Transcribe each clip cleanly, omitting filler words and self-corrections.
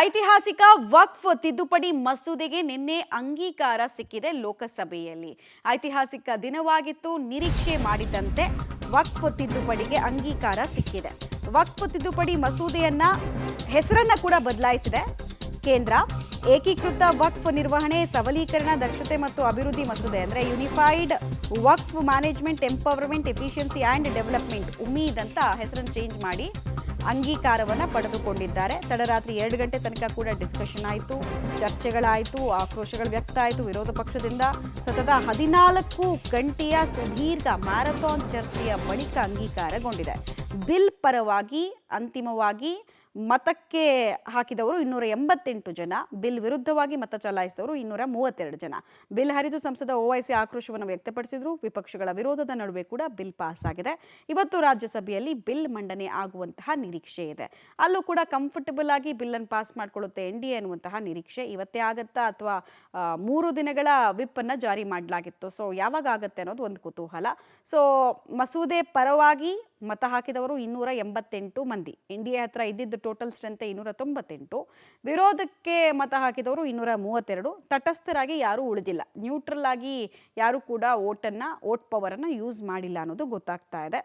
ಐತಿಹಾಸಿಕ ವಕ್ಫ್ ತಿದ್ದುಪಡಿ ಮಸೂದೆಗೆ ನಿನ್ನೆ ಅಂಗೀಕಾರ ಸಿಕ್ಕಿದೆ ಲೋಕಸಭೆಯಲ್ಲಿ. ಐತಿಹಾಸಿಕ ದಿನವಾಗಿತ್ತು. ನಿರೀಕ್ಷೆ ಮಾಡಿದಂತೆ ವಕ್ಫ್ ತಿದ್ದುಪಡಿಗೆ ಅಂಗೀಕಾರ ಸಿಕ್ಕಿದೆ. ವಕ್ಫ್ ತಿದ್ದುಪಡಿ ಮಸೂದೆಯನ್ನ ಹೆಸರನ್ನ ಕೂಡ ಬದಲಾಯಿಸಿದೆ ಕೇಂದ್ರ. ಏಕೀಕೃತ ವಕ್ಫ್ ನಿರ್ವಹಣೆ, ಸಬಲೀಕರಣ, ದಕ್ಷತೆ ಮತ್ತು ಅಭಿವೃದ್ಧಿ ಮಸೂದೆ ಅಂದರೆ unified Waqf management, empowerment, efficiency and development Umeed ಅಂತ ಹೆಸರನ್ನು ಚೇಂಜ್ ಮಾಡಿ ಅಂಗೀಕಾರವನ್ನು ಪಡೆದುಕೊಂಡಿದ್ದಾರೆ. ತಡರಾತ್ರಿ 2 ಗಂಟೆ ತನಕ ಕೂಡ ಡಿಸ್ಕಷನ್ ಆಯಿತು, ಚರ್ಚೆಗಳಾಯಿತು, ಆಕ್ರೋಶಗಳು ವ್ಯಕ್ತ ಆಯಿತು. ವಿರೋಧ ಪಕ್ಷದಿಂದ ಸತತ 14 ಗಂಟೆಯ ಸುದೀರ್ಘ ಮ್ಯಾರಥಾನ್ ಚರ್ಚೆಯ ಬಳಿಕ ಅಂಗೀಕಾರಗೊಂಡಿದೆ. ಬಿಲ್ ಪರವಾಗಿ ಅಂತಿಮವಾಗಿ ಮತಕ್ಕೆ ಹಾಕಿದವರು 288 ಜನ, ಬಿಲ್ ವಿರುದ್ಧವಾಗಿ ಮತ ಚಲಾಯಿಸಿದವರು 232 ಜನ. ಬಿಲ್ ಹರಿದು ಸಂಸದ ಓವೈಸಿ ಆಕ್ರೋಶವನ್ನು ವ್ಯಕ್ತಪಡಿಸಿದ್ರು. ವಿಪಕ್ಷಗಳ ವಿರೋಧದ ನಡುವೆ ಕೂಡ ಬಿಲ್ ಪಾಸ್ ಆಗಿದೆ. ಇವತ್ತು ರಾಜ್ಯಸಭೆಯಲ್ಲಿ ಬಿಲ್ ಮಂಡನೆ ಆಗುವಂತಹ ನಿರೀಕ್ಷೆ ಇದೆ. ಅಲ್ಲೂ ಕೂಡ ಕಂಫರ್ಟಬಲ್ ಆಗಿ ಬಿಲ್ ಅನ್ನು ಪಾಸ್ ಮಾಡಿಕೊಳ್ಳುತ್ತೆ NDA ಅನ್ನುವಂತಹ ನಿರೀಕ್ಷೆ. ಇವತ್ತೇ ಆಗತ್ತಾ ಅಥವಾ 3 ದಿನಗಳ ವಿಪ್ ಅನ್ನು ಜಾರಿ ಮಾಡಲಾಗಿತ್ತು. ಸೊ ಯಾವಾಗ ಆಗುತ್ತೆ ಅನ್ನೋದು ಒಂದು ಕುತೂಹಲ. ಸೊ ಮಸೂದೆ ಪರವಾಗಿ ಮತ ಹಾಕಿದವರು 288 ಮಂದಿ. NDA ಹತ್ರ ಇದ್ದಿದ್ದು ಟೋಟಲ್ ಸ್ಟ್ರೆಂತ್ 298. ವಿರೋಧಕ್ಕೆ ಮತ ಹಾಕಿದವರು 232. ತಟಸ್ಥರಾಗಿ ಯಾರೂ ಉಳಿದಿಲ್ಲ. ನ್ಯೂಟ್ರಲ್ ಆಗಿ ಯಾರು ಕೂಡ ವೋಟ್ ಪವರನ್ನು ಯೂಸ್ ಮಾಡಿಲ್ಲ ಅನ್ನೋದು ಗೊತ್ತಾಗ್ತಾ ಇದೆ.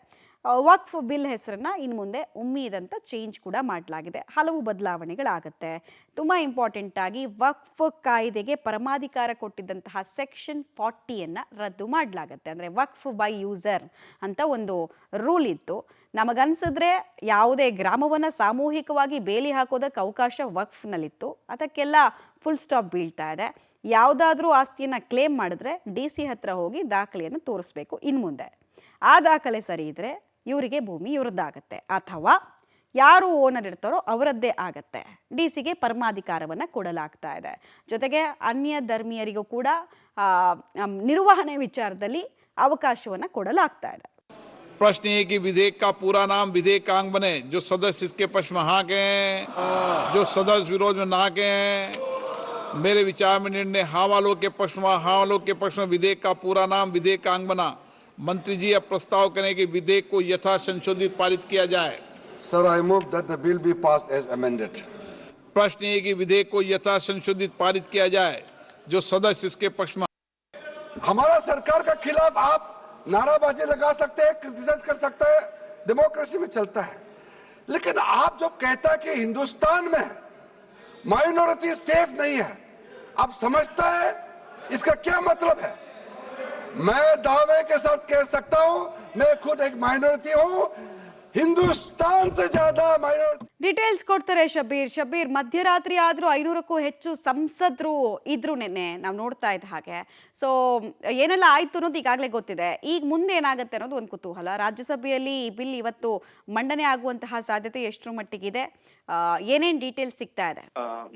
ವಕ್ಫ್ ಬಿಲ್ ಹೆಸರನ್ನ ಇನ್ನು ಮುಂದೆ ಉಮ್ಮೀದ್ ಅಂತ ಚೇಂಜ್ ಕೂಡ ಮಾಡಲಾಗಿದೆ. ಹಲವು ಬದಲಾವಣೆಗಳಾಗುತ್ತೆ. ತುಂಬ ಇಂಪಾರ್ಟೆಂಟ್ ಆಗಿ ವಕ್ಫ್ ಕಾಯ್ದೆಗೆ ಪರಮಾಧಿಕಾರ ಕೊಟ್ಟಿದ್ದಂತಹ ಸೆಕ್ಷನ್ 40ಯನ್ನು ರದ್ದು ಮಾಡಲಾಗುತ್ತೆ. ಅಂದರೆ ವಕ್ಫ್ ಬೈ ಯೂಸರ್ ಅಂತ ಒಂದು ರೂಲ್ ಇತ್ತು. ನಮಗನ್ಸಿದ್ರೆ ಯಾವುದೇ ಗ್ರಾಮವನ್ನು ಸಾಮೂಹಿಕವಾಗಿ ಬೇಲಿ ಹಾಕೋದಕ್ಕೆ ಅವಕಾಶ ವಕ್ಫ್ನಲ್ಲಿತ್ತು. ಅದಕ್ಕೆಲ್ಲ ಫುಲ್ ಸ್ಟಾಪ್ ಬೀಳ್ತಾ ಇದೆ. ಯಾವುದಾದ್ರೂ ಆಸ್ತಿಯನ್ನು ಕ್ಲೇಮ್ ಮಾಡಿದ್ರೆ DC ಹತ್ರ ಹೋಗಿ ದಾಖಲೆಯನ್ನು ತೋರಿಸ್ಬೇಕು ಇನ್ನು ಮುಂದೆ. ಆ ದಾಖಲೆ ಸರಿ ಇದ್ರೆ ಇವರಿಗೆ ಭೂಮಿ ಇವ್ರದ್ದಾಗತ್ತೆ, ಅಥವಾ ಯಾರು ಓನರ್ ಇರ್ತಾರೋ ಅವರದ್ದೇ ಆಗತ್ತೆ. DCಗೆ ಪರಮಾಧಿಕಾರವನ್ನು ಕೊಡಲಾಗ್ತಾ ಇದೆ. ಜೊತೆಗೆ ಅನ್ಯ ಧರ್ಮೀಯರಿಗೂ ಕೂಡ ನಿರ್ವಹಣೆ ವಿಚಾರದಲ್ಲಿ ಅವಕಾಶವನ್ನು ಕೊಡಲಾಗ್ತಾ ಇದೆ. प्रश्न ये कि विधेयक का पूरा नाम विधेयकांग बने, जो सदस्य इसके पक्ष में हाँ के हैं, जो सदस्य विरोध में ना के हैं। मेरे विचार में निर्णय हाँ वालों के पक्ष में, हाँ वालों के पक्ष में विधेयक का पूरा नाम विधेयकांग बना। मंत्री जी अब प्रस्ताव करें कि विधेयक को यथा संशोधित पारित किया जाए। Sir, I move that the bill be passed as amended. प्रश्न ये कि विधेयक को यथा संशोधित पारित किया जाए, जो सदस्य इसके पक्ष में। हमारा सरकार का खिलाफ आप नाराबाजी लगा सकते हैं, क्रिटिसाइज कर सकते हैं, डेमोक्रेसी में चलता है। लेकिन आप जो कहता है कि हिंदुस्तान में माइनॉरिटी सेफ नहीं है, आप समझता है इसका क्या मतलब है? मैं दावे के साथ कह सकता हूं, मैं खुद एक माइनॉरिटी हूं, हिंदुस्तान से ज्यादा माइनॉरिटी. ಡೀಟೇಲ್ಸ್ ಕೊಡ್ತಾರೆ ಶಬೀರ್. ಮಧ್ಯರಾತ್ರಿ ಆದರೂ 500ಕ್ಕೂ ಹೆಚ್ಚು ಸಂಸದರು ಇದ್ರು ನಿನ್ನೆ ನಾವು ನೋಡ್ತಾ ಇದ್ದ ಹಾಗೆ. ಸೊ ಏನೆಲ್ಲ ಆಯ್ತು ಅನ್ನೋದು ಈಗಾಗಲೇ ಗೊತ್ತಿದೆ. ಈಗ ಮುಂದೆ ಏನಾಗುತ್ತೆ ಅನ್ನೋದು ಒಂದು ಕುತೂಹಲ. ರಾಜ್ಯಸಭೆಯಲ್ಲಿ ಈ ಬಿಲ್ ಇವತ್ತು ಮಂಡನೆ ಆಗುವಂತಹ ಸಾಧ್ಯತೆ ಎಷ್ಟರ ಮಟ್ಟಿಗಿದೆ? ಏನೇನ್ ಡೀಟೇಲ್ಸ್ ಸಿಗ್ತಾ ಇದೆ?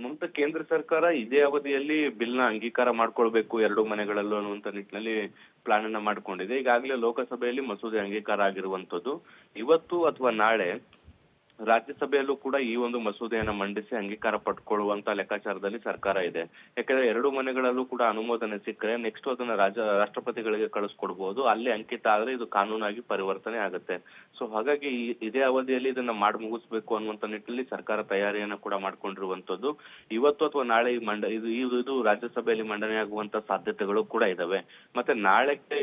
ಮಮತಾ, ಕೇಂದ್ರ ಸರ್ಕಾರ ಇದೇ ಅವಧಿಯಲ್ಲಿ ಬಿಲ್ ನ ಅಂಗೀಕಾರ ಮಾಡ್ಕೊಳ್ಬೇಕು 2 ಮನೆಗಳಲ್ಲೂ ಅನ್ನುವಂತ ನಿಟ್ಟಿನಲ್ಲಿ ಪ್ಲಾನ್ ಅನ್ನ ಮಾಡ್ಕೊಂಡಿದೆ. ಈಗಾಗಲೇ ಲೋಕಸಭೆಯಲ್ಲಿ ಮಸೂದೆ ಅಂಗೀಕಾರ ಆಗಿರುವಂತದ್ದು. ಇವತ್ತು ಅಥವಾ ನಾಳೆ ರಾಜ್ಯಸಭೆಯಲ್ಲೂ ಕೂಡ ಈ ಒಂದು ಮಸೂದೆಯನ್ನ ಮಂಡಿಸಿ ಅಂಗೀಕಾರ ಪಡ್ಕೊಳ್ಳುವಂತ ಲೆಕ್ಕಾಚಾರದಲ್ಲಿ ಸರ್ಕಾರ ಇದೆ. ಯಾಕಂದ್ರೆ 2 ಮನೆಗಳಲ್ಲೂ ಕೂಡ ಅನುಮೋದನೆ ಸಿಕ್ಕರೆ ನೆಕ್ಸ್ಟ್ ಅದನ್ನ ರಾಷ್ಟ್ರಪತಿಗಳಿಗೆ ಕಳಿಸ್ಕೊಡ್ಬಹುದು. ಅಲ್ಲಿ ಅಂಕಿತ ಆದ್ರೆ ಇದು ಕಾನೂನಾಗಿ ಪರಿವರ್ತನೆ ಆಗುತ್ತೆ. ಸೊ ಹಾಗಾಗಿ ಇದೇ ಅವಧಿಯಲ್ಲಿ ಇದನ್ನ ಮಾಡಿ ಮುಗಿಸ್ಬೇಕು ಅನ್ನುವಂತ ನಿಟ್ಟಿನಲ್ಲಿ ಸರ್ಕಾರ ತಯಾರಿಯನ್ನ ಕೂಡ ಮಾಡ್ಕೊಂಡಿರುವಂತದ್ದು. ಇವತ್ತು ಅಥವಾ ನಾಳೆ ಇದು ರಾಜ್ಯಸಭೆಯಲ್ಲಿ ಮಂಡನೆ ಆಗುವಂತ ಸಾಧ್ಯತೆಗಳು ಕೂಡ ಇದಾವೆ. ಮತ್ತೆ ನಾಳೆಗೆ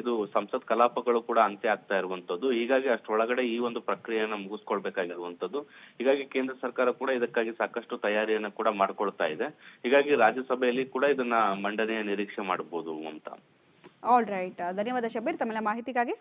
ಇದು ಸಂಸತ್ ಕಲಾಪಗಳು ಕೂಡ ಅಂತ್ಯ ಆಗ್ತಾ ಇರುವಂತದ್ದು. ಹೀಗಾಗಿ ಅಷ್ಟರೊಳಗಡೆ ಈ ಒಂದು ಪ್ರಕ್ರಿಯೆಯನ್ನ ಮುಗಿಸ್ಕೊಳ್ಬೇಕು ಾಗಿರುವಂತದ್ದು. ಹೀಗಾಗಿ ಕೇಂದ್ರ ಸರ್ಕಾರ ಕೂಡ ಇದಕ್ಕಾಗಿ ಸಾಕಷ್ಟು ತಯಾರಿಯನ್ನ ಕೂಡ ಮಾಡ್ಕೊಳ್ತಾ ಇದೆ. ಹೀಗಾಗಿ ರಾಜ್ಯಸಭೆಯಲ್ಲಿ ಕೂಡ ಇದನ್ನ ಮಂಡನೆಯ ನಿರೀಕ್ಷೆ ಮಾಡಬಹುದು ಅಂತ. ಆಲ್ ರೈಟ್, ಧನ್ಯವಾದ ಶಬೀರ್ ತಮ್ಮೆಲ್ಲ ಮಾಹಿತಿಗಾಗಿ.